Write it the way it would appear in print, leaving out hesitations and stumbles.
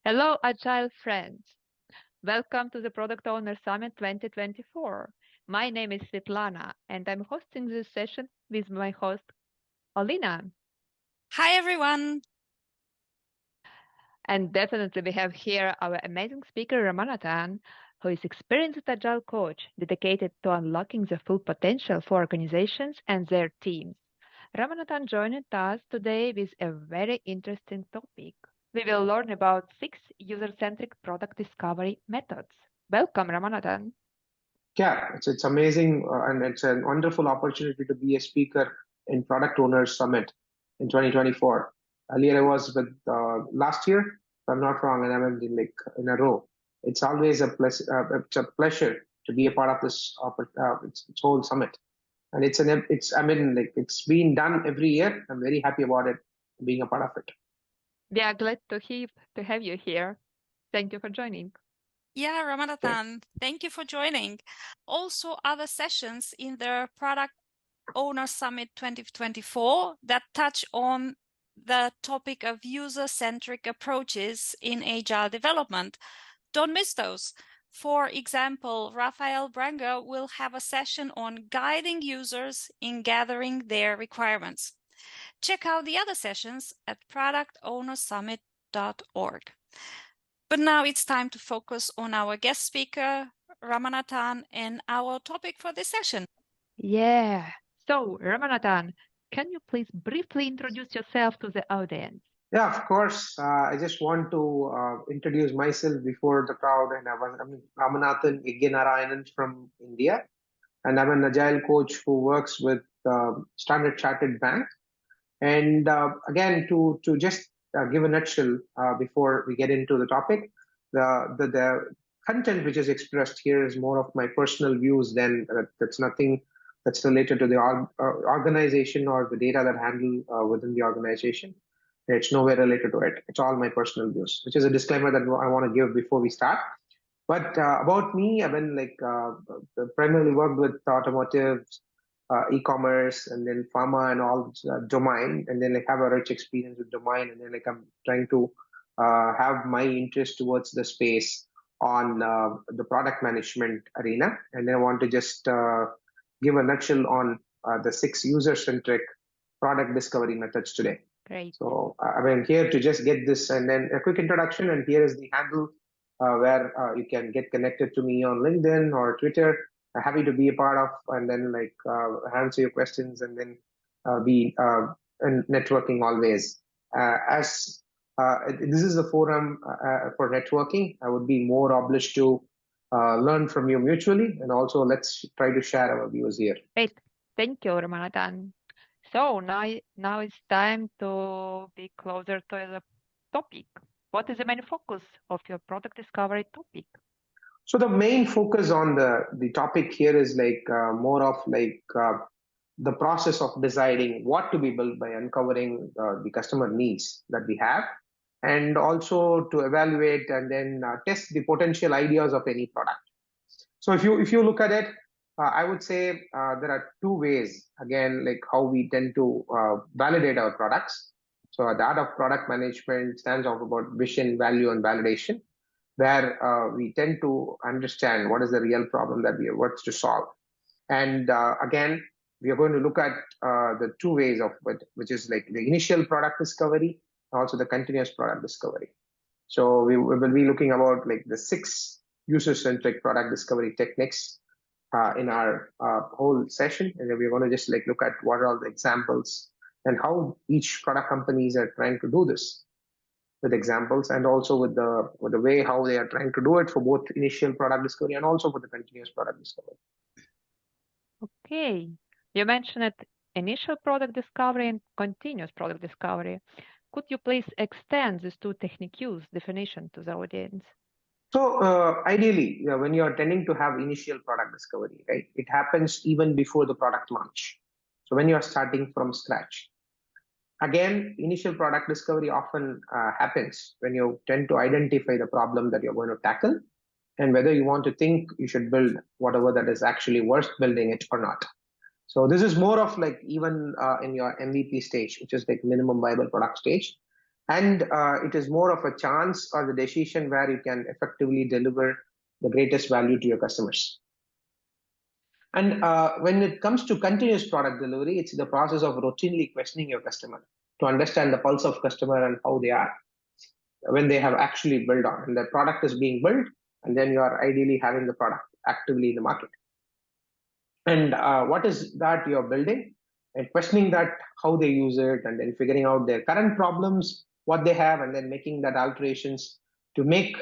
Hello, Agile friends. Welcome to the Product Owner Summit 2024. My name is Svetlana, and I'm hosting this session with my host, Alina. Hi, everyone. And definitely we have here our amazing speaker, Ramanathan, who is experienced Agile coach dedicated to unlocking the full potential for organizations and their teams. Ramanathan joined us today with a very interesting topic. We will learn about 6 user-centric product discovery methods. Welcome, Ramanathan. Yeah, it's amazing and it's a wonderful opportunity to be a speaker in Product Owners Summit in 2024. Earlier I was with last year, if I'm not wrong, and I went in a row. It's always it's a pleasure to be a part of this its whole summit, and it's been done every year. I'm very happy about it, being a part of it. We are glad to have you here. Thank you for joining. Yeah, Ramanathan, thank you for joining. Also, other sessions in the Product Owner Summit 2024 that touch on the topic of user-centric approaches in agile development. Don't miss those. For example, Rafael Branger will have a session on guiding users in gathering their requirements. Check out the other sessions at productownersummit.org. But now it's time to focus on our guest speaker, Ramanathan, and our topic for this session. Yeah. So, Ramanathan, can you please briefly introduce yourself to the audience? Yeah, of course. I just want to introduce myself before the crowd. And I'm Ramanathan Yegyanarayanan from India. And I'm an agile coach who works with Standard Chartered Bank. And again, to just give a nutshell before we get into the topic, the content which is expressed here is more of my personal views than that's nothing that's related to the organization or the data that handle within the organization. It's nowhere related to it. It's all my personal views, which is a disclaimer that I want to give before we start. But about me, I've been primarily worked with automotive, e-commerce, and then pharma and all domain, and then have a rich experience with domain, and then I'm trying to have my interest towards the space on the product management arena, and then I want to just give a nutshell on the 6 user-centric product discovery methods today. Great. So I'm here to just get this, and then a quick introduction, and here is the handle where you can get connected to me on LinkedIn or Twitter. Happy to be a part of, and then answer your questions, and then be and networking always. As this is a forum for networking, I would be more obliged to learn from you mutually, and also let's try to share our views here. Great. Thank you, Ramanathan. So now it's time to be closer to the topic. What is the main focus of your product discovery topic? So the main focus on the topic here is more of the process of deciding what to be built by uncovering the customer needs that we have, and also to evaluate and then test the potential ideas of any product. So if you look at it, I would say there are 2 ways, again, how we tend to validate our products. So the art of product management stands off about vision, value, and validation, where we tend to understand what is the real problem that we are to solve. And again, we are going to look at the 2 ways of it, which is the initial product discovery, and also the continuous product discovery. So we will be looking about the 6 user-centric product discovery techniques in our whole session, and then we're going to just look at what are all the examples and how each product companies are trying to do this with examples, and also with the way how they are trying to do it for both initial product discovery and also for the continuous product discovery. Okay, you mentioned initial product discovery and continuous product discovery. Could you please extend these 2 technique use definition to the audience? So ideally, when you are tending to have initial product discovery, right, it happens even before the product launch. So when you are starting from scratch. Again, initial product discovery often happens when you tend to identify the problem that you're going to tackle, and whether you want to think you should build whatever that is actually worth building it or not. So this is more of like even in your MVP stage, which is like minimum viable product stage. And it is more of a chance or the decision where you can effectively deliver the greatest value to your customers. And when it comes to continuous product delivery, it's the process of routinely questioning your customer to understand the pulse of customer and how they are when they have actually built on. And the product is being built, and then you are ideally having the product actively in the market. And what is that you're building? And questioning that, how they use it, and then figuring out their current problems, what they have, and then making that alterations to make